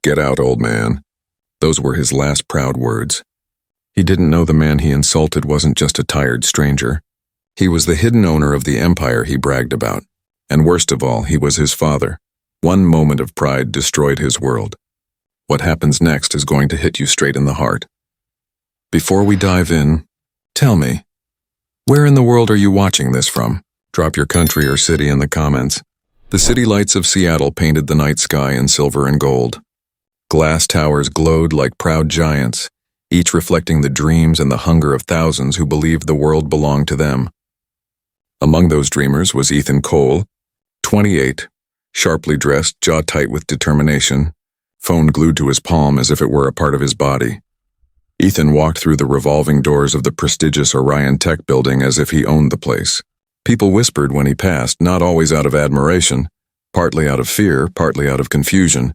Get out, old man. Those were his last proud words. He didn't know the man he insulted wasn't just a tired stranger. He was the hidden owner of the empire he bragged about. And worst of all, he was his father. One moment of pride destroyed his world. What happens next is going to hit you straight in the heart. Before we dive in, tell me, where in the world are you watching this from? Drop your country or city in the comments. The city lights of Seattle painted the night sky in silver and gold. Glass towers glowed like proud giants, each reflecting the dreams and the hunger of thousands who believed the world belonged to them. Among those dreamers was Ethan Cole, 28, sharply dressed, jaw tight with determination, phone glued to his palm as if it were a part of his body. Ethan walked through the revolving doors of the prestigious Orion Tech building as if he owned the place. People whispered when he passed, not always out of admiration, partly out of fear, partly out of confusion.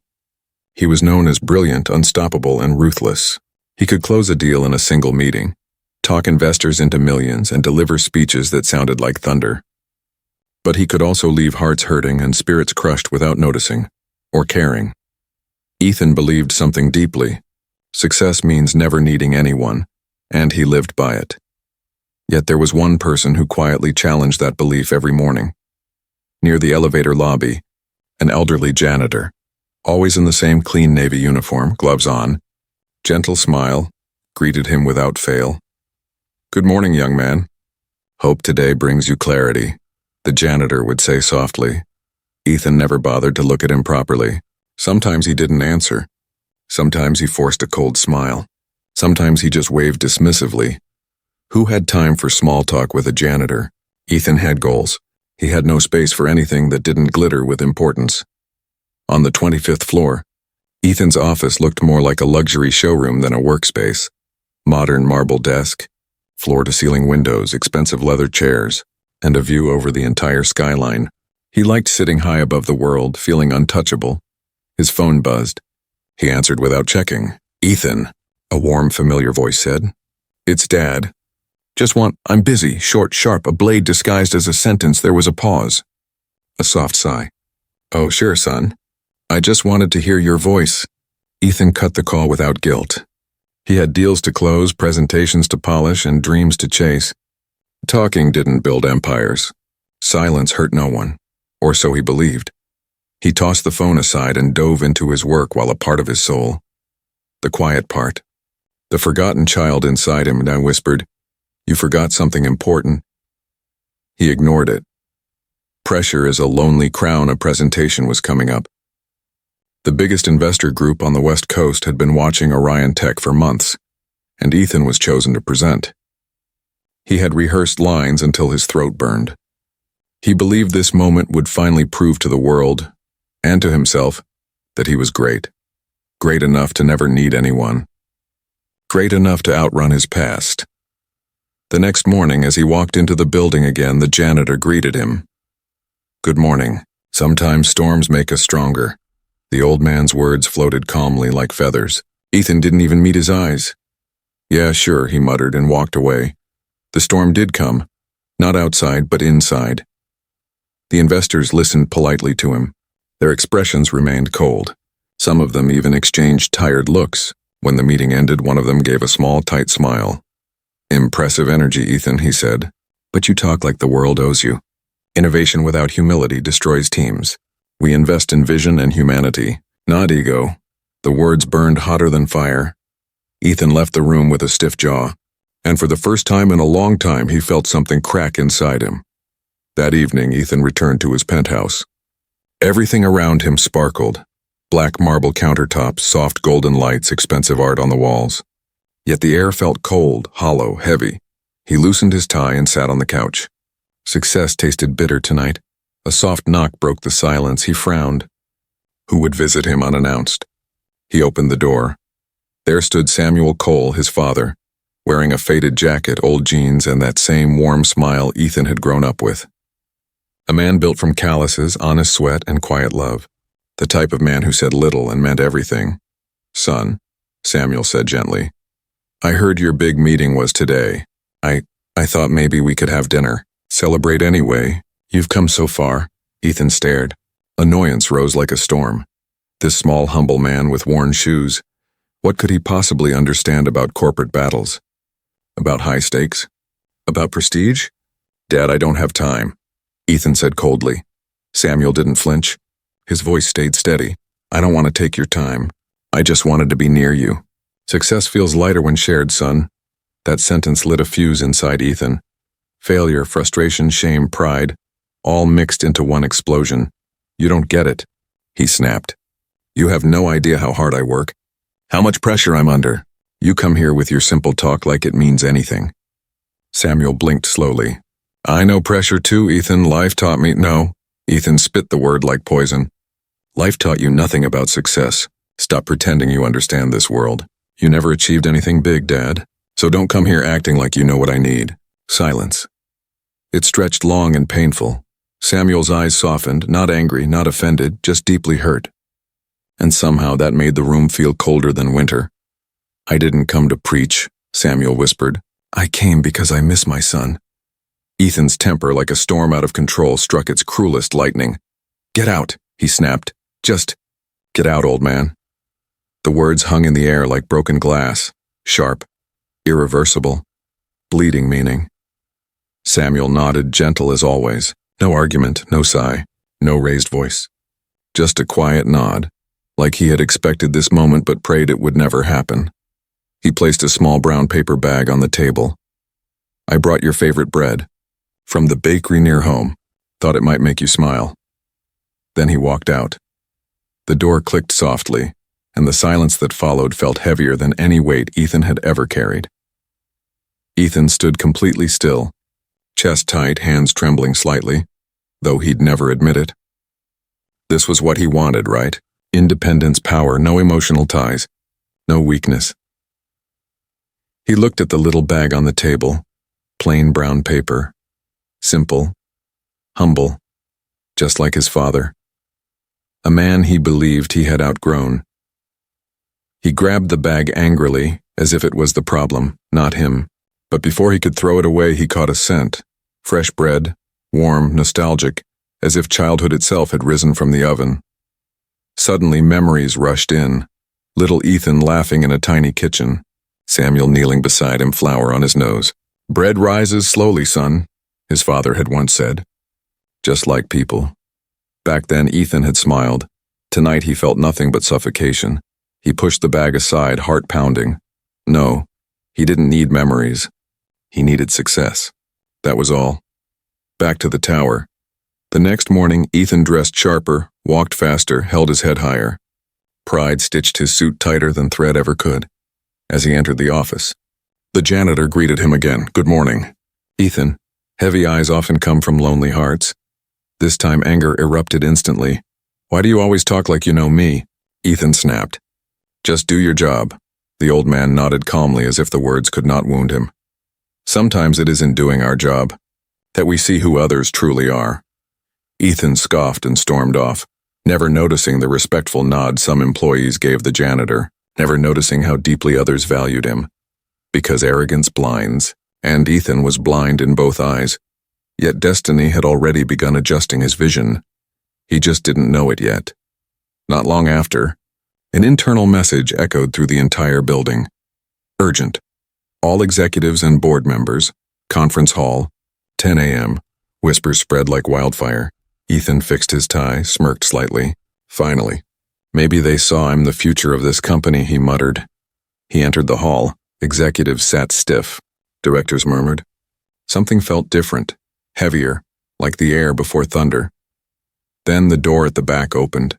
He was known as brilliant, unstoppable, and ruthless. He could close a deal in a single meeting, talk investors into millions, and deliver speeches that sounded like thunder. But he could also leave hearts hurting and spirits crushed without noticing or caring. Ethan believed something deeply. Success means never needing anyone, and he lived by it. Yet there was one person who quietly challenged that belief every morning. Near the elevator lobby, an elderly janitor, always in the same clean navy uniform, gloves on, gentle smile, greeted him without fail. "Good morning, young man. Hope today brings you clarity," the janitor would say softly. Ethan never bothered to look at him properly. Sometimes he didn't answer. Sometimes he forced a cold smile. Sometimes he just waved dismissively. Who had time for small talk with a janitor? Ethan had goals. He had no space for anything that didn't glitter with importance. On the 25th floor, Ethan's office looked more like a luxury showroom than a workspace. Modern marble desk, floor-to-ceiling windows, expensive leather chairs, and a view over the entire skyline. He liked sitting high above the world, feeling untouchable. His phone buzzed. He answered without checking. "Ethan," a warm, familiar voice said. "It's Dad. I'm busy, short, sharp, a blade disguised as a sentence." There was a pause. A soft sigh. "Oh, sure, son. I just wanted to hear your voice." Ethan cut the call without guilt. He had deals to close, presentations to polish, and dreams to chase. Talking didn't build empires. Silence hurt no one, or so he believed. He tossed the phone aside and dove into his work while a part of his soul, the quiet part, the forgotten child inside him, now whispered, "You forgot something important." He ignored it. Pressure as a lonely crown, a presentation was coming up. The biggest investor group on the West Coast had been watching Orion Tech for months, and Ethan was chosen to present. He had rehearsed lines until his throat burned. He believed this moment would finally prove to the world, and to himself, that he was great. Great enough to never need anyone. Great enough to outrun his past. The next morning, as he walked into the building again, the janitor greeted him. "Good morning. Sometimes storms make us stronger." The old man's words floated calmly like feathers. Ethan didn't even meet his eyes. "Yeah, sure," he muttered and walked away. The storm did come. Not outside, but inside. The investors listened politely to him. Their expressions remained cold. Some of them even exchanged tired looks. When the meeting ended, one of them gave a small, tight smile. "Impressive energy, Ethan," he said. "But you talk like the world owes you. Innovation without humility destroys teams. We invest in vision and humanity, not ego." The words burned hotter than fire. Ethan left the room with a stiff jaw, and for the first time in a long time he felt something crack inside him. That evening, Ethan returned to his penthouse. Everything around him sparkled. Black marble countertops, soft golden lights, expensive art on the walls. Yet the air felt cold, hollow, heavy. He loosened his tie and sat on the couch. Success tasted bitter tonight. A soft knock broke the silence. He frowned. Who would visit him unannounced? He opened the door. There stood Samuel Cole, his father, wearing a faded jacket, old jeans, and that same warm smile Ethan had grown up with. A man built from calluses, honest sweat, and quiet love. The type of man who said little and meant everything. "Son," Samuel said gently, "I heard your big meeting was today. I thought maybe we could have dinner. Celebrate anyway. You've come so far." Ethan stared. Annoyance rose like a storm. This small, humble man with worn shoes. What could he possibly understand about corporate battles? About high stakes? About prestige? Dad, I don't have time, Ethan said coldly. Samuel didn't flinch. His voice stayed steady. I don't want to take your time. I just wanted to be near you. Success feels lighter when shared, son. That sentence lit a fuse inside Ethan. Failure, frustration, shame, pride, all mixed into one explosion. You don't get it, he snapped. You have no idea how hard I work, how much pressure I'm under. You come here with your simple talk like it means anything. Samuel blinked slowly. I know pressure too, Ethan. Life taught me. No. Ethan spit the word like poison. Life taught you nothing about success. Stop pretending you understand this world. You never achieved anything big, Dad. So don't come here acting like you know what I need. Silence. It stretched long and painful. Samuel's eyes softened, not angry, not offended, just deeply hurt. And somehow that made the room feel colder than winter. I didn't come to preach, Samuel whispered. I came because I miss my son. Ethan's temper, like a storm out of control, struck its cruelest lightning. Get out, he snapped. Just get out, old man. The words hung in the air like broken glass, sharp, irreversible, bleeding meaning. Samuel nodded, gentle as always. No argument, no sigh, no raised voice. Just a quiet nod, like he had expected this moment but prayed it would never happen. He placed a small brown paper bag on the table. I brought your favorite bread. From the bakery near home. Thought it might make you smile. Then he walked out. The door clicked softly, and the silence that followed felt heavier than any weight Ethan had ever carried. Ethan stood completely still, chest tight, hands trembling slightly, though he'd never admit it. This was what he wanted, right? Independence, power, no emotional ties, no weakness. He looked at the little bag on the table, plain brown paper, simple, humble, just like his father. A man he believed he had outgrown. He grabbed the bag angrily, as if it was the problem, not him. But before he could throw it away, he caught a scent. Fresh bread, warm, nostalgic, as if childhood itself had risen from the oven. Suddenly, memories rushed in. Little Ethan laughing in a tiny kitchen. Samuel kneeling beside him, flour on his nose. Bread rises slowly, son, his father had once said. Just like people. Back then, Ethan had smiled. Tonight, he felt nothing but suffocation. He pushed the bag aside, heart pounding. No, he didn't need memories. He needed success. That was all. Back to the tower. The next morning, Ethan dressed sharper, walked faster, held his head higher. Pride stitched his suit tighter than thread ever could. As he entered the office, the janitor greeted him again. Good morning. Ethan, heavy eyes often come from lonely hearts. This time anger erupted instantly. Why do you always talk like you know me? Ethan snapped. Just do your job. The old man nodded calmly as if the words could not wound him. Sometimes it is in doing our job that we see who others truly are. Ethan scoffed and stormed off, never noticing the respectful nod some employees gave the janitor, never noticing how deeply others valued him. Because arrogance blinds, and Ethan was blind in both eyes. Yet destiny had already begun adjusting his vision. He just didn't know it yet. Not long after, an internal message echoed through the entire building. Urgent. All executives and board members. Conference hall. 10 a.m. Whispers spread like wildfire. Ethan fixed his tie, smirked slightly. Finally. Maybe they saw I'm the future of this company, he muttered. He entered the hall. Executives sat stiff. Directors murmured. Something felt different, heavier, like the air before thunder. Then the door at the back opened.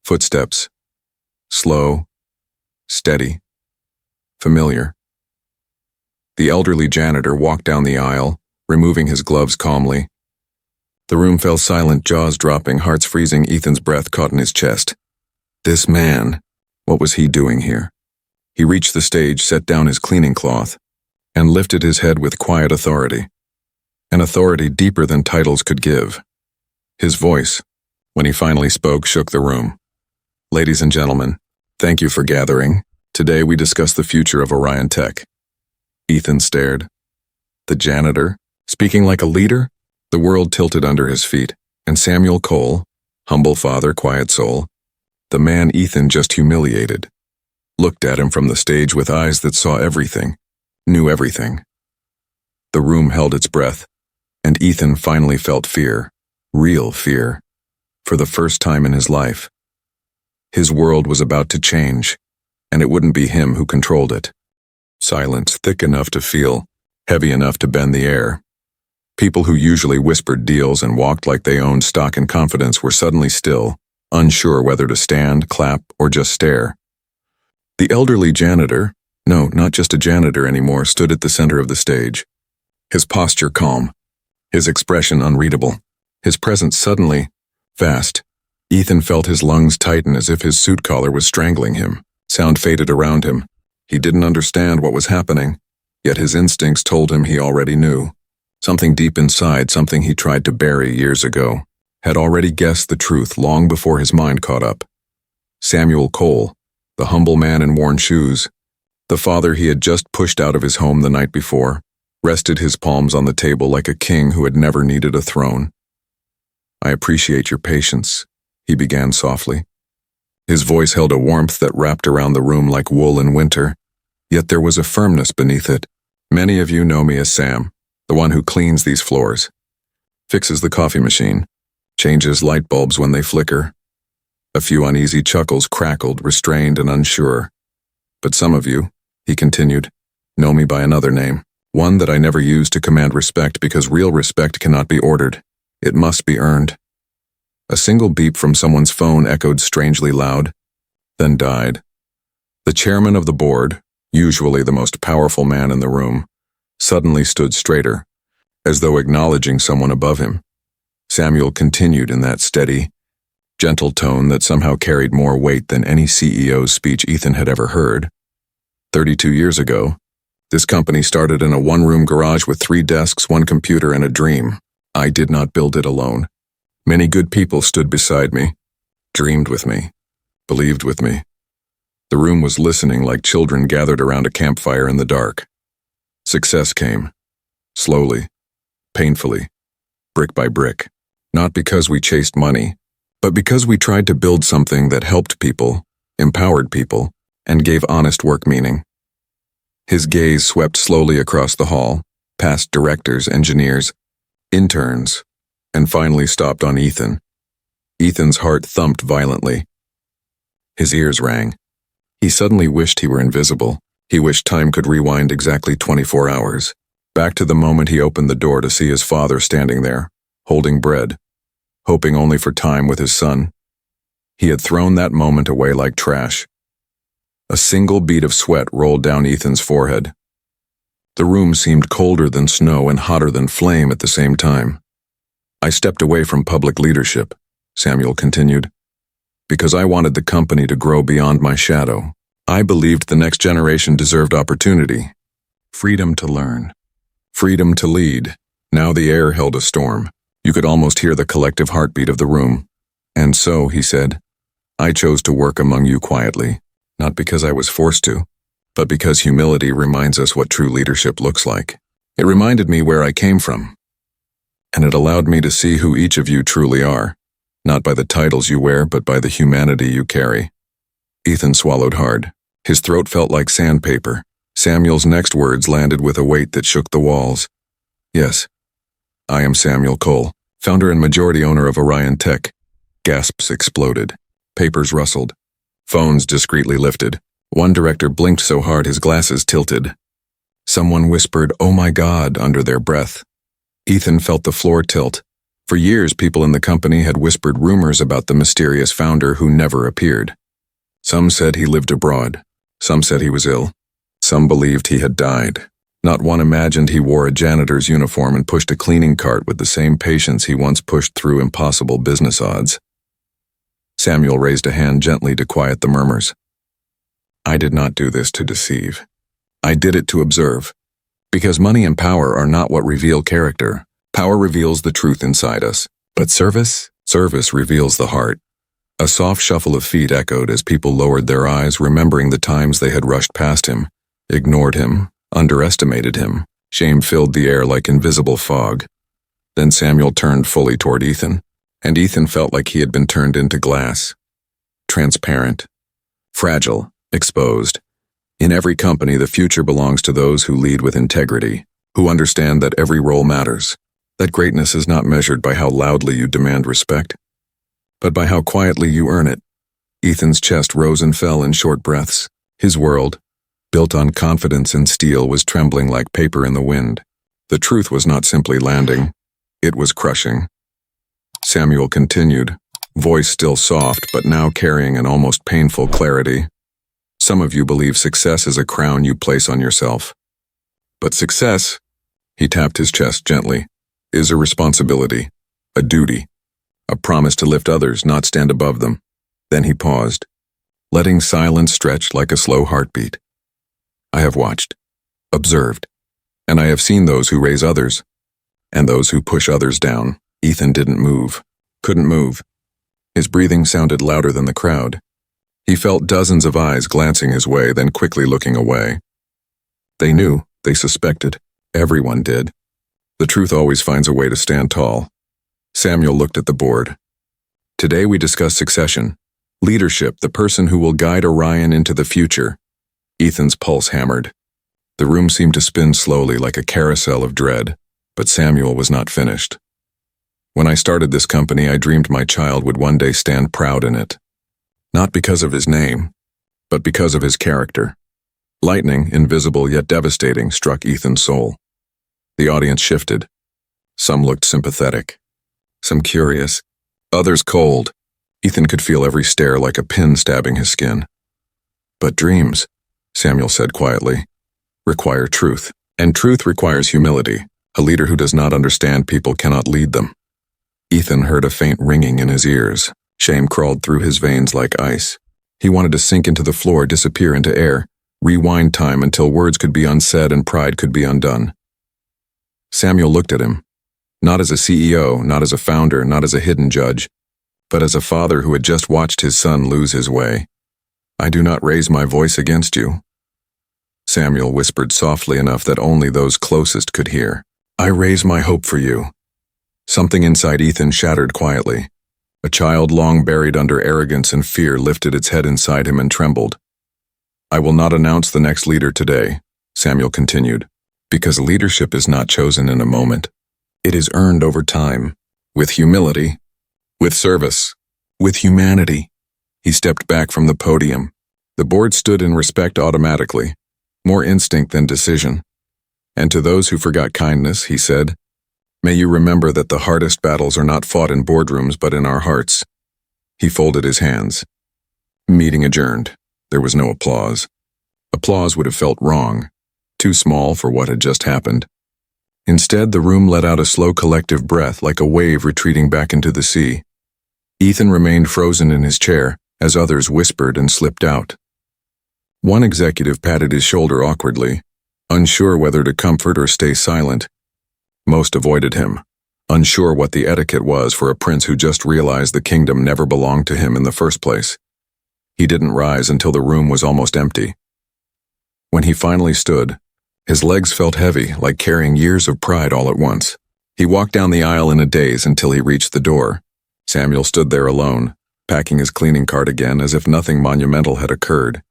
Footsteps. Slow, steady, familiar. The elderly janitor walked down the aisle, removing his gloves calmly. The room fell silent, jaws dropping, hearts freezing. Ethan's breath caught in his chest. This man, what was he doing here? He reached the stage, set down his cleaning cloth, and lifted his head with quiet authority. An authority deeper than titles could give. His voice, when he finally spoke, shook the room. Ladies and gentlemen, thank you for gathering. Today we discuss the future of Orion Tech. Ethan stared. The janitor, speaking like a leader? The world tilted under his feet, and Samuel Cole, humble father, quiet soul, The man Ethan just humiliated. Looked at him from the stage with eyes that saw everything, knew everything. The room held its breath, and Ethan finally felt fear, real fear, for the first time in his life. His world was about to change, and it wouldn't be him who controlled it. Silence thick enough to feel, heavy enough to bend the air. People who usually whispered deals and walked like they owned stock and confidence were suddenly still, unsure whether to stand, clap, or just stare. The elderly janitor, no, not just a janitor anymore, stood at the center of the stage. His posture calm, his expression unreadable, his presence suddenly vast. Ethan felt his lungs tighten as if his suit collar was strangling him. Sound faded around him. He didn't understand what was happening, yet his instincts told him he already knew. Something deep inside, something he tried to bury years ago, had already guessed the truth long before his mind caught up. Samuel Cole, the humble man in worn shoes, the father he had just pushed out of his home the night before, rested his palms on the table like a king who had never needed a throne. "I appreciate your patience," he began softly. His voice held a warmth that wrapped around the room like wool in winter, yet there was a firmness beneath it. "Many of you know me as Sam, the one who cleans these floors, fixes the coffee machine, changes light bulbs when they flicker." A few uneasy chuckles crackled, restrained and unsure. "But some of you," he continued, "know me by another name, one that I never use to command respect because real respect cannot be ordered. It must be earned." A single beep from someone's phone echoed strangely loud, then died. The chairman of the board, usually the most powerful man in the room, suddenly stood straighter, as though acknowledging someone above him. Samuel continued in that steady, gentle tone that somehow carried more weight than any CEO's speech Ethan had ever heard. 32 years ago, this company started in a one-room garage with 3 desks, 1 computer, and a dream. I did not build it alone. Many good people stood beside me, dreamed with me, believed with me. The room was listening like children gathered around a campfire in the dark. Success came, slowly, painfully, brick by brick, not because we chased money, but because we tried to build something that helped people, empowered people, and gave honest work meaning. His gaze swept slowly across the hall, past directors, engineers, interns, and finally stopped on Ethan. Ethan's heart thumped violently. His ears rang. He suddenly wished he were invisible. He wished time could rewind exactly 24 hours, back to the moment he opened the door to see his father standing there, holding bread, hoping only for time with his son. He had thrown that moment away like trash. A single bead of sweat rolled down Ethan's forehead. The room seemed colder than snow and hotter than flame at the same time. "I stepped away from public leadership," Samuel continued, "because I wanted the company to grow beyond my shadow. I believed the next generation deserved opportunity, freedom to learn, freedom to lead." Now the air held a storm. You could almost hear the collective heartbeat of the room. "And so," he said, "I chose to work among you quietly, not because I was forced to, but because humility reminds us what true leadership looks like. It reminded me where I came from, and it allowed me to see who each of you truly are, not by the titles you wear, but by the humanity you carry." Ethan swallowed hard. His throat felt like sandpaper. Samuel's next words landed with a weight that shook the walls. "Yes, I am Samuel Cole, founder and majority owner of Orion Tech." Gasps exploded. Papers rustled. Phones discreetly lifted. One director blinked so hard his glasses tilted. Someone whispered, "Oh my God," under their breath. Ethan felt the floor tilt. For years, people in the company had whispered rumors about the mysterious founder who never appeared. Some said he lived abroad. Some said he was ill. Some believed he had died. Not one imagined he wore a janitor's uniform and pushed a cleaning cart with the same patience he once pushed through impossible business odds. Samuel raised a hand gently to quiet the murmurs. "I did not do this to deceive. I did it to observe. Because money and power are not what reveal character. Power reveals the truth inside us. But service reveals the heart." A soft shuffle of feet echoed as people lowered their eyes, remembering the times they had rushed past him, ignored him, underestimated him. Shame filled the air like invisible fog. Then Samuel turned fully toward Ethan, and Ethan felt like he had been turned into glass. transparent, fragile, exposed. In every company, the future belongs to those who lead with integrity, who understand that every role matters, that greatness is not measured by how loudly you demand respect, but by how quietly you earn it. Ethan's chest rose and fell in short breaths. His world, built on confidence and steel, was trembling like paper in the wind. The truth was not simply landing, it was crushing. Samuel continued, voice still soft but now carrying an almost painful clarity. Some of you believe success is a crown you place on yourself. But success, he tapped his chest gently, is a responsibility, a duty, a promise to lift others, not stand above them. Then he paused, letting silence stretch like a slow heartbeat. I have watched, observed, and I have seen those who raise others, and those who push others down. Ethan didn't move, couldn't move. His breathing sounded louder than the crowd. He felt dozens of eyes glancing his way, then quickly looking away. They knew, they suspected, everyone did. The truth always finds a way to stand tall. Samuel looked at the board. Today we discuss succession, leadership, the person who will guide Orion into the future. Ethan's pulse hammered. The room seemed to spin slowly like a carousel of dread, but Samuel was not finished. When I started this company, I dreamed my child would one day stand proud in it. Not because of his name, but because of his character. Lightning, invisible yet devastating, struck Ethan's soul. The audience shifted. Some looked sympathetic, some curious, others cold. Ethan could feel every stare like a pin stabbing his skin. But dreams, Samuel said quietly, require truth, and truth requires humility. A leader who does not understand people cannot lead them. Ethan heard a faint ringing in his ears. Shame crawled through his veins like ice. He wanted to sink into the floor, disappear into air, rewind time until words could be unsaid and pride could be undone. Samuel looked at him, not as a CEO, not as a founder, not as a hidden judge, but as a father who had just watched his son lose his way. I do not raise my voice against you. Samuel whispered softly enough that only those closest could hear. I raise my hope for you. Something inside Ethan shattered quietly. A child long buried under arrogance and fear lifted its head inside him and trembled. I will not announce the next leader today, Samuel continued, because leadership is not chosen in a moment. It is earned over time, with humility, with service, with humanity. He stepped back from the podium. The board stood in respect automatically, more instinct than decision. And to those who forgot kindness, he said, may you remember that the hardest battles are not fought in boardrooms but in our hearts. He folded his hands. Meeting adjourned. There was no applause. Applause would have felt wrong, too small for what had just happened. Instead, the room let out a slow collective breath like a wave retreating back into the sea. Ethan remained frozen in his chair as others whispered and slipped out. One executive patted his shoulder awkwardly, unsure whether to comfort or stay silent. Most avoided him, unsure what the etiquette was for a prince who just realized the kingdom never belonged to him in the first place. He didn't rise until the room was almost empty. When he finally stood, his legs felt heavy, like carrying years of pride all at once. He walked down the aisle in a daze until he reached the door. Samuel stood there alone, packing his cleaning cart again as if nothing monumental had occurred.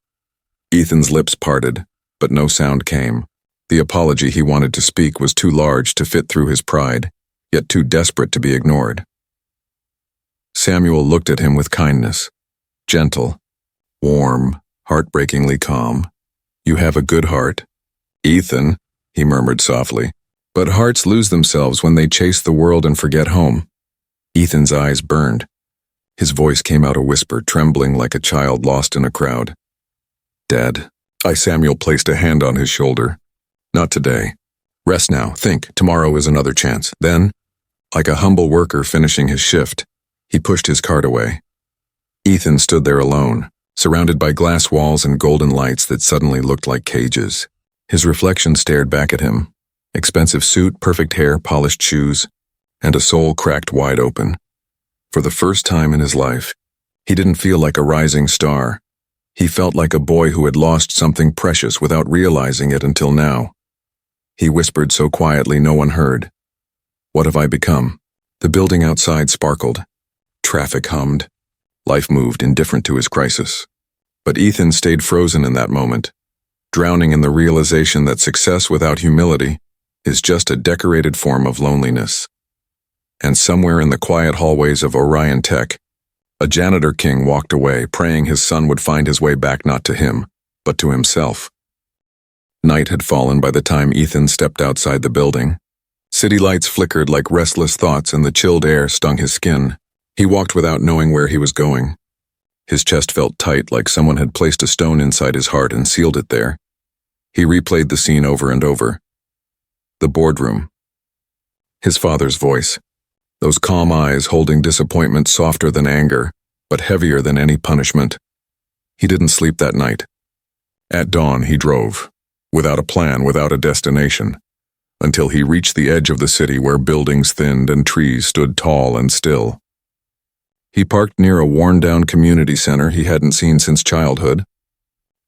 Ethan's lips parted, but no sound came. The apology he wanted to speak was too large to fit through his pride, yet too desperate to be ignored. Samuel looked at him with kindness, gentle, warm, heartbreakingly calm. You have a good heart, Ethan, he murmured softly, but hearts lose themselves when they chase the world and forget home. Ethan's eyes burned. His voice came out a whisper, trembling like a child lost in a crowd. Dad, Samuel placed a hand on his shoulder. Not today. Rest now, think, tomorrow is another chance. Then, like a humble worker finishing his shift, he pushed his cart away. Ethan stood there alone, surrounded by glass walls and golden lights that suddenly looked like cages. His reflection stared back at him. Expensive suit, perfect hair, polished shoes, and a soul cracked wide open. For the first time in his life, he didn't feel like a rising star. He felt like a boy who had lost something precious without realizing it until now. He whispered so quietly no one heard. What have I become? The building outside sparkled. Traffic hummed. Life moved indifferent to his crisis. But Ethan stayed frozen in that moment, drowning in the realization that success without humility is just a decorated form of loneliness. And somewhere in the quiet hallways of Orion Tech, a janitor king walked away, praying his son would find his way back not to him, but to himself. Night had fallen by the time Ethan stepped outside the building. City lights flickered like restless thoughts and the chilled air stung his skin. He walked without knowing where he was going. His chest felt tight, like someone had placed a stone inside his heart and sealed it there. He replayed the scene over and over. The boardroom. His father's voice. Those calm eyes holding disappointment softer than anger, but heavier than any punishment. He didn't sleep that night. At dawn, he drove, without a plan, without a destination, until he reached the edge of the city where buildings thinned and trees stood tall and still. He parked near a worn-down community center he hadn't seen since childhood.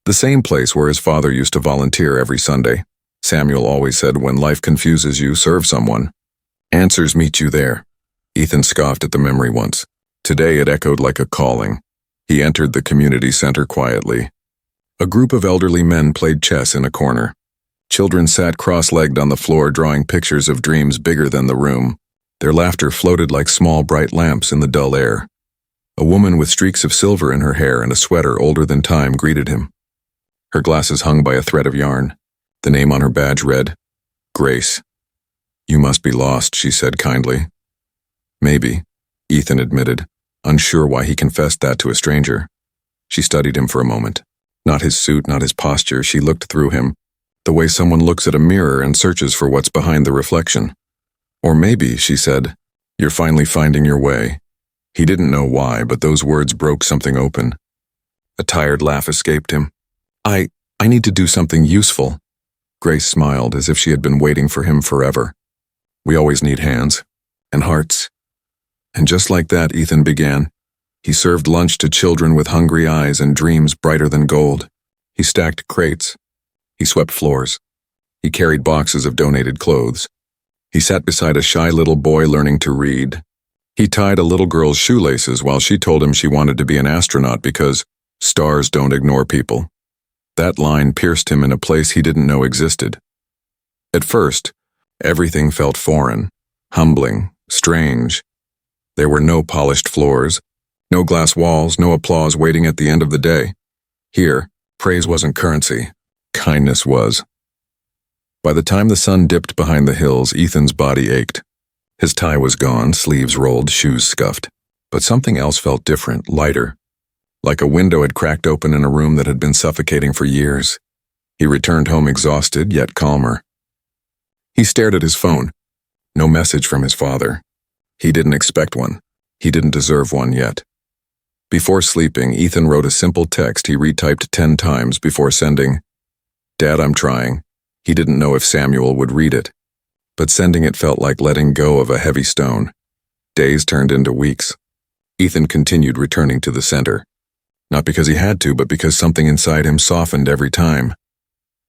The same place where his father used to volunteer every Sunday. Samuel always said, when life confuses you, serve someone. Answers meet you there. Ethan scoffed at the memory once. Today it echoed like a calling. He entered the community center quietly. A group of elderly men played chess in a corner. Children sat cross-legged on the floor drawing pictures of dreams bigger than the room. Their laughter floated like small bright lamps in the dull air. A woman with streaks of silver in her hair and a sweater older than time greeted him. Her glasses hung by a thread of yarn. The name on her badge read, Grace. You must be lost, she said kindly. Maybe, Ethan admitted, unsure why he confessed that to a stranger. She studied him for a moment. Not his suit, not his posture. She looked through him, the way someone looks at a mirror and searches for what's behind the reflection. Or maybe, she said, you're finally finding your way. He didn't know why, but those words broke something open. A tired laugh escaped him. I need to do something useful. Grace smiled as if she had been waiting for him forever. We always need hands and hearts. And just like that, Ethan began. He served lunch to children with hungry eyes and dreams brighter than gold. He stacked crates. He swept floors. He carried boxes of donated clothes. He sat beside a shy little boy learning to read. He tied a little girl's shoelaces while she told him she wanted to be an astronaut because stars don't ignore people. That line pierced him in a place he didn't know existed. At first, everything felt foreign, humbling, strange. There were no polished floors, no glass walls, no applause waiting at the end of the day. Here, praise wasn't currency, kindness was. By the time the sun dipped behind the hills, Ethan's body ached. His tie was gone, sleeves rolled, shoes scuffed. But something else felt different, lighter. Like a window had cracked open in a room that had been suffocating for years. He returned home exhausted, yet calmer. He stared at his phone. No message from his father. He didn't expect one. He didn't deserve one yet. Before sleeping, Ethan wrote a simple text he retyped 10 times before sending. Dad, I'm trying. He didn't know if Samuel would read it. But sending it felt like letting go of a heavy stone. Days turned into weeks. Ethan continued returning to the center. Not because he had to, but because something inside him softened every time.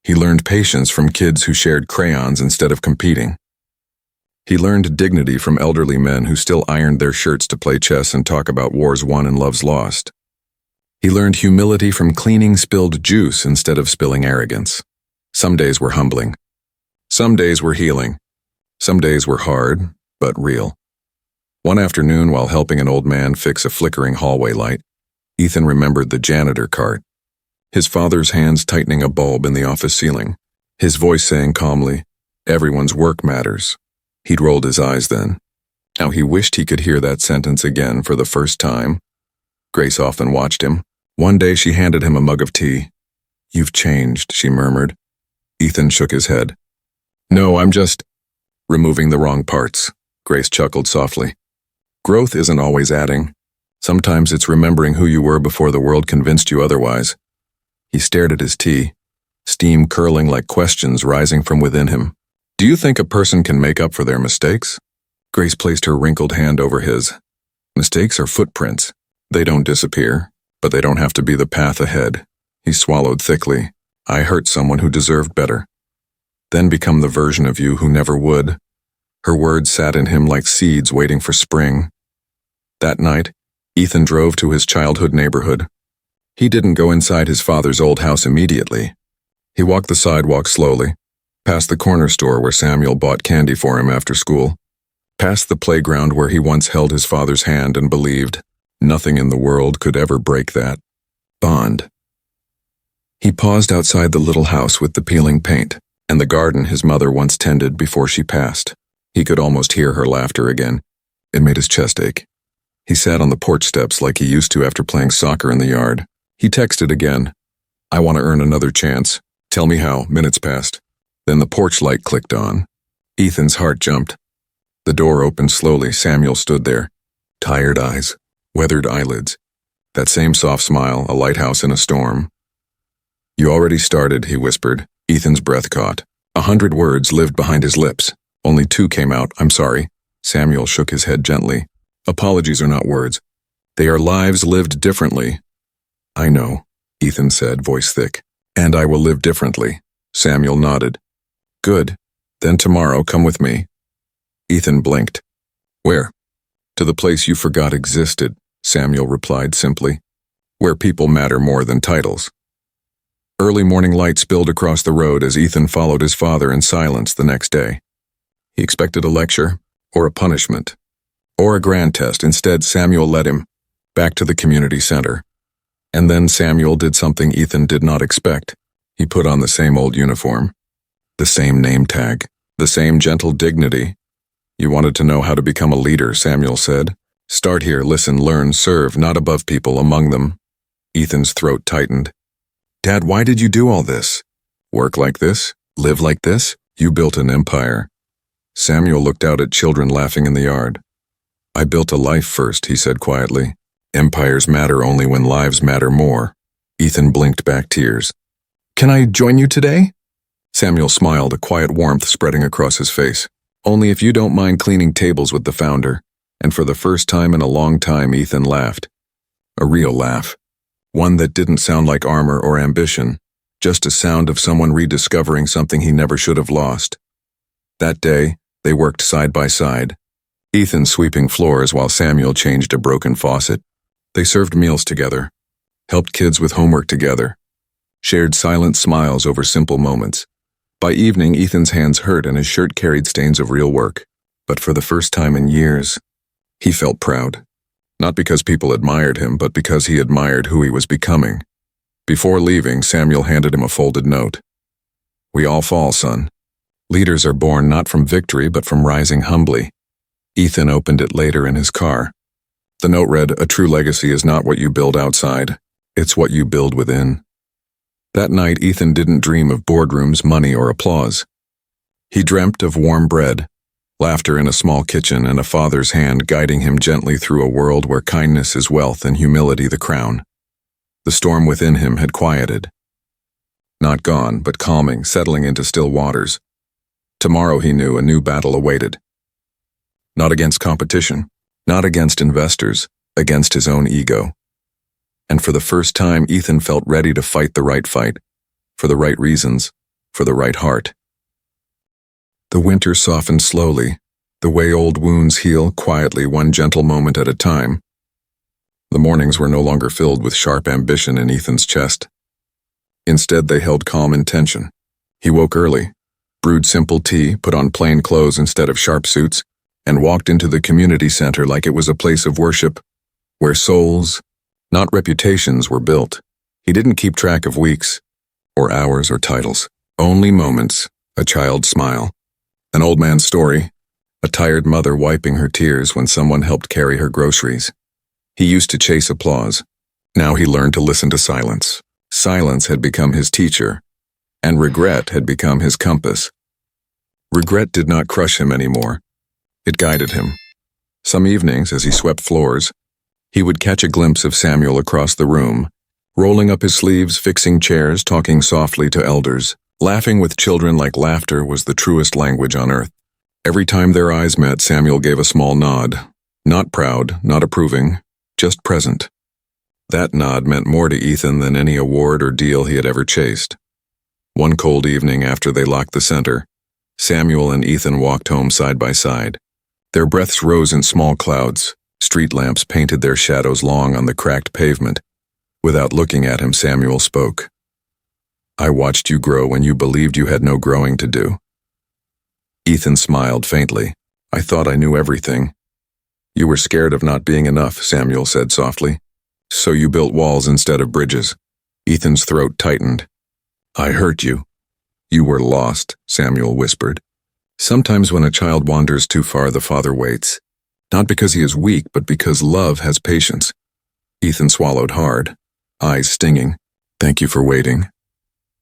He learned patience from kids who shared crayons instead of competing. He learned dignity from elderly men who still ironed their shirts to play chess and talk about wars won and loves lost. He learned humility from cleaning spilled juice instead of spilling arrogance. Some days were humbling. Some days were healing. Some days were hard, but real. One afternoon, while helping an old man fix a flickering hallway light, Ethan remembered the janitor cart. His father's hands tightening a bulb in the office ceiling. His voice saying calmly, "Everyone's work matters." He'd rolled his eyes then. Now he wished he could hear that sentence again for the first time. Grace often watched him. One day she handed him a mug of tea. "You've changed," she murmured. Ethan shook his head. "No, I'm just removing the wrong parts." Grace chuckled softly. "Growth isn't always adding. Sometimes it's remembering who you were before the world convinced you otherwise." He stared at his tea, steam curling like questions rising from within him. "Do you think a person can make up for their mistakes?" Grace placed her wrinkled hand over his. "Mistakes are footprints. They don't disappear, but they don't have to be the path ahead." He swallowed thickly. "I hurt someone who deserved better. Then become the version of you who never would." Her words sat in him like seeds waiting for spring. That night, Ethan drove to his childhood neighborhood. He didn't go inside his father's old house immediately. He walked the sidewalk slowly, past the corner store where Samuel bought candy for him after school, past the playground where he once held his father's hand and believed nothing in the world could ever break that bond. He paused outside the little house with the peeling paint and the garden his mother once tended before she passed. He could almost hear her laughter again. It made his chest ache. He sat on the porch steps like he used to after playing soccer in the yard. He texted again. "I want to earn another chance. Tell me how." Minutes passed. Then the porch light clicked on. Ethan's heart jumped. The door opened slowly. Samuel stood there. Tired eyes, weathered eyelids. That same soft smile, a lighthouse in a storm. "You already started," he whispered. Ethan's breath caught. 100 words lived behind his lips. Only 2 came out. "I'm sorry." Samuel shook his head gently. "Apologies are not words. They are lives lived differently." "I know," Ethan said, voice thick. "And I will live differently." Samuel nodded. "Good. Then tomorrow come with me." Ethan blinked. "Where?" "To the place you forgot existed," Samuel replied simply. "Where people matter more than titles." Early morning light spilled across the road as Ethan followed his father in silence the next day. He expected a lecture, or a punishment, or a grand test. Instead, Samuel led him back to the community center. And then Samuel did something Ethan did not expect. He put on the same old uniform, the same name tag, the same gentle dignity. "You wanted to know how to become a leader," Samuel said. "Start here, listen, learn, serve, not above people, among them." Ethan's throat tightened. "Dad, why did you do all this? Work like this? Live like this? You built an empire." Samuel looked out at children laughing in the yard. "I built a life first," he said quietly. "Empires matter only when lives matter more." Ethan blinked back tears. "Can I join you today?" Samuel smiled, a quiet warmth spreading across his face. "Only if you don't mind cleaning tables with the founder." And for the first time in a long time, Ethan laughed. A real laugh. One that didn't sound like armor or ambition, just a sound of someone rediscovering something he never should have lost. That day, they worked side by side, Ethan sweeping floors while Samuel changed a broken faucet. They served meals together, helped kids with homework together, shared silent smiles over simple moments. By evening, Ethan's hands hurt and his shirt carried stains of real work. But for the first time in years, he felt proud. Not because people admired him, but because he admired who he was becoming. Before leaving, Samuel handed him a folded note. "We all fall, son. Leaders are born not from victory, but from rising humbly." Ethan opened it later in his car. The note read, "A true legacy is not what you build outside, it's what you build within." That night, Ethan didn't dream of boardrooms, money, or applause. He dreamt of warm bread, laughter in a small kitchen, and a father's hand guiding him gently through a world where kindness is wealth and humility the crown. The storm within him had quieted. Not gone, but calming, settling into still waters. Tomorrow, he knew, a new battle awaited. Not against competition, not against investors, against his own ego. And for the first time, Ethan felt ready to fight the right fight, for the right reasons, for the right heart. The winter softened slowly, the way old wounds heal quietly, one gentle moment at a time. The mornings were no longer filled with sharp ambition in Ethan's chest. Instead, they held calm intention. He woke early, brewed simple tea, put on plain clothes instead of sharp suits, and walked into the community center like it was a place of worship, where souls, not reputations, were built. He didn't keep track of weeks, or hours, or titles. Only moments, a child's smile, an old man's story, a tired mother wiping her tears when someone helped carry her groceries. He used to chase applause. Now he learned to listen to silence. Silence had become his teacher, and regret had become his compass. Regret did not crush him anymore. It guided him. Some evenings, as he swept floors, he would catch a glimpse of Samuel across the room, rolling up his sleeves, fixing chairs, talking softly to elders, laughing with children like laughter was the truest language on earth. Every time their eyes met, Samuel gave a small nod. Not proud, not approving, just present. That nod meant more to Ethan than any award or deal he had ever chased. One cold evening after they locked the center, Samuel and Ethan walked home side by side. Their breaths rose in small clouds, Street lamps painted their shadows long on the cracked pavement. Without looking at him, Samuel spoke. I watched you grow when you believed you had no growing to do. Ethan smiled faintly. I thought I knew everything. You were scared of not being enough, Samuel said softly. So you built walls instead of bridges. Ethan's throat tightened. I hurt you. You were lost, Samuel whispered. Sometimes when a child wanders too far, the father waits. Not because he is weak, but because love has patience. Ethan swallowed hard, eyes stinging. Thank you for waiting.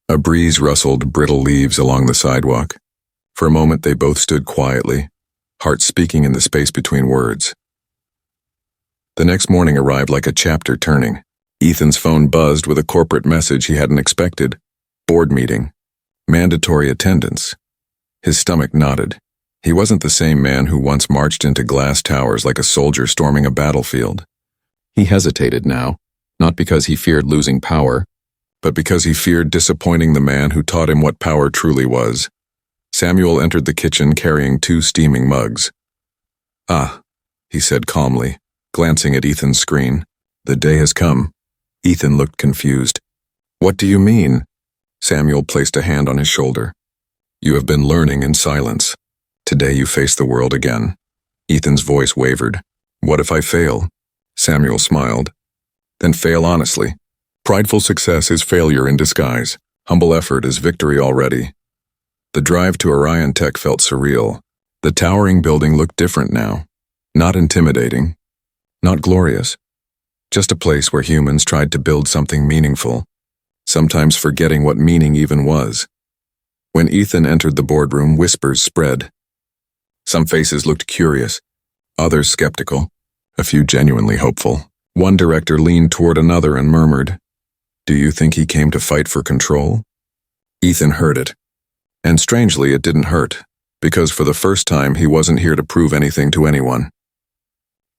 A breeze rustled brittle leaves along the sidewalk. For a moment they both stood quietly, hearts speaking in the space between words. The next morning arrived like a chapter turning. Ethan's phone buzzed with a corporate message he hadn't expected. Board meeting. Mandatory attendance. His stomach knotted. He wasn't the same man who once marched into glass towers like a soldier storming a battlefield. He hesitated now, not because he feared losing power, but because he feared disappointing the man who taught him what power truly was. Samuel entered the kitchen carrying 2 steaming mugs. Ah, he said calmly, glancing at Ethan's screen. The day has come. Ethan looked confused. What do you mean? Samuel placed a hand on his shoulder. You have been learning in silence. Today you face the world again. Ethan's voice wavered. What if I fail? Samuel smiled. Then fail honestly. Prideful success is failure in disguise. Humble effort is victory already. The drive to Orion Tech felt surreal. The towering building looked different now. Not intimidating. Not glorious. Just a place where humans tried to build something meaningful, sometimes forgetting what meaning even was. When Ethan entered the boardroom, whispers spread. Some faces looked curious, others skeptical, a few genuinely hopeful. One director leaned toward another and murmured, Do you think he came to fight for control? Ethan heard it. And strangely, it didn't hurt, because for the first time he wasn't here to prove anything to anyone.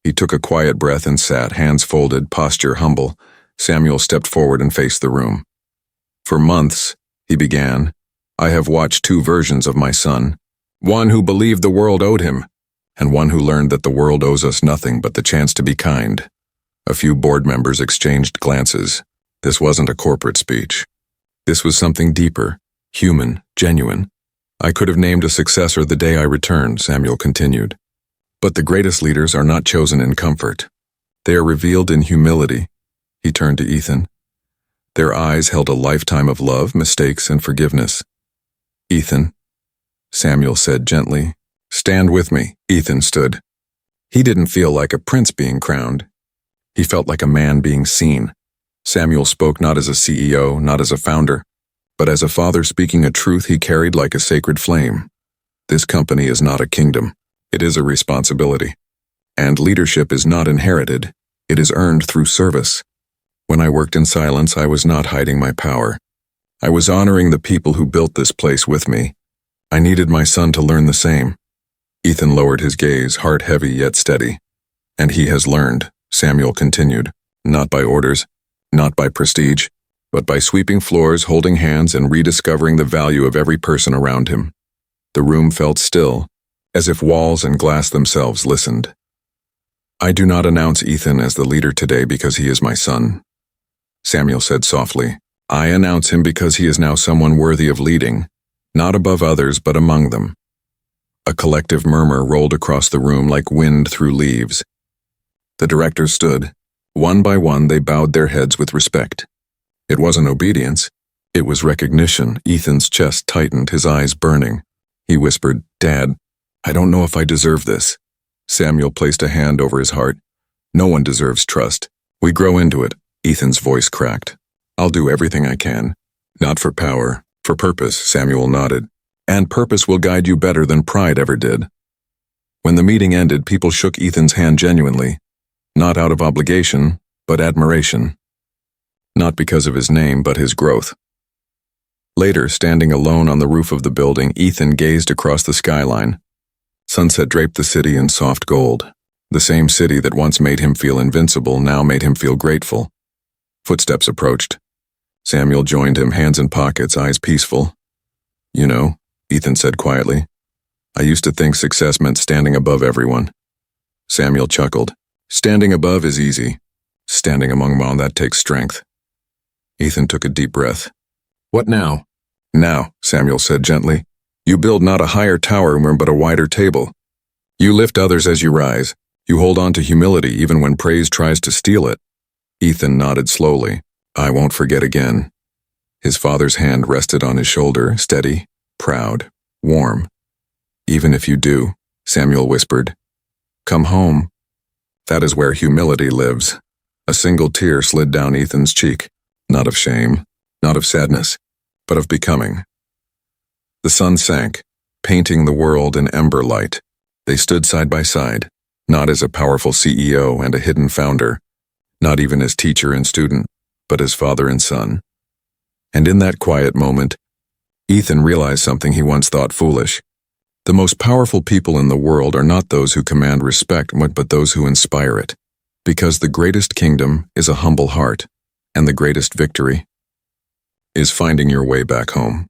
He took a quiet breath and sat, hands folded, posture humble. Samuel stepped forward and faced the room. For months, he began, I have watched 2 versions of my son, one who believed the world owed him, and one who learned that the world owes us nothing but the chance to be kind. A few board members exchanged glances. This wasn't a corporate speech. This was something deeper, human, genuine. I could have named a successor the day I returned, Samuel continued. But the greatest leaders are not chosen in comfort. They are revealed in humility. He turned to Ethan. Their eyes held a lifetime of love, mistakes, and forgiveness. Ethan, Samuel said gently. Stand with me. Ethan stood. He didn't feel like a prince being crowned. He felt like a man being seen. Samuel spoke not as a CEO, not as a founder, but as a father speaking a truth he carried like a sacred flame. This company is not a kingdom. It is a responsibility. And leadership is not inherited. It is earned through service. When I worked in silence, I was not hiding my power. I was honoring the people who built this place with me. I needed my son to learn the same. Ethan lowered his gaze, heart heavy yet steady. And he has learned, Samuel continued, not by orders, not by prestige, but by sweeping floors, holding hands, and rediscovering the value of every person around him. The room felt still, as if walls and glass themselves listened. I do not announce Ethan as the leader today because he is my son, Samuel said softly. I announce him because he is now someone worthy of leading, not above others but among them. A collective murmur rolled across the room like wind through leaves. The directors stood. One by one they bowed their heads with respect. It wasn't obedience. It was recognition. Ethan's chest tightened, his eyes burning. He whispered, Dad, I don't know if I deserve this. Samuel placed a hand over his heart. No one deserves trust. We grow into it. Ethan's voice cracked. I'll do everything I can. Not for power, for purpose, Samuel nodded. And purpose will guide you better than pride ever did. When the meeting ended, people shook Ethan's hand genuinely. Not out of obligation, but admiration. Not because of his name, but his growth. Later, standing alone on the roof of the building, Ethan gazed across the skyline. Sunset draped the city in soft gold. The same city that once made him feel invincible now made him feel grateful. Footsteps approached. Samuel joined him, hands in pockets, eyes peaceful. You know, Ethan said quietly, I used to think success meant standing above everyone. Samuel chuckled. Standing above is easy. Standing among men, that takes strength. Ethan took a deep breath. What now? Now, Samuel said gently. You build not a higher tower but a wider table. You lift others as you rise. You hold on to humility even when praise tries to steal it. Ethan nodded slowly. I won't forget again. His father's hand rested on his shoulder, steady, proud, warm. Even if you do, Samuel whispered. Come home. That is where humility lives. A single tear slid down Ethan's cheek, not of shame, not of sadness, but of becoming. The sun sank, painting the world in ember light. They stood side by side, not as a powerful CEO and a hidden founder, not even as teacher and student, but as father and son. And in that quiet moment, Ethan realized something he once thought foolish. The most powerful people in the world are not those who command respect, but those who inspire it. Because the greatest kingdom is a humble heart, and the greatest victory is finding your way back home.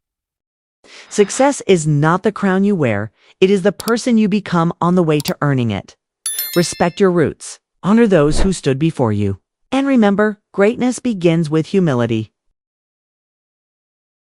Success is not the crown you wear, it is the person you become on the way to earning it. Respect your roots, honor those who stood before you, and remember, greatness begins with humility.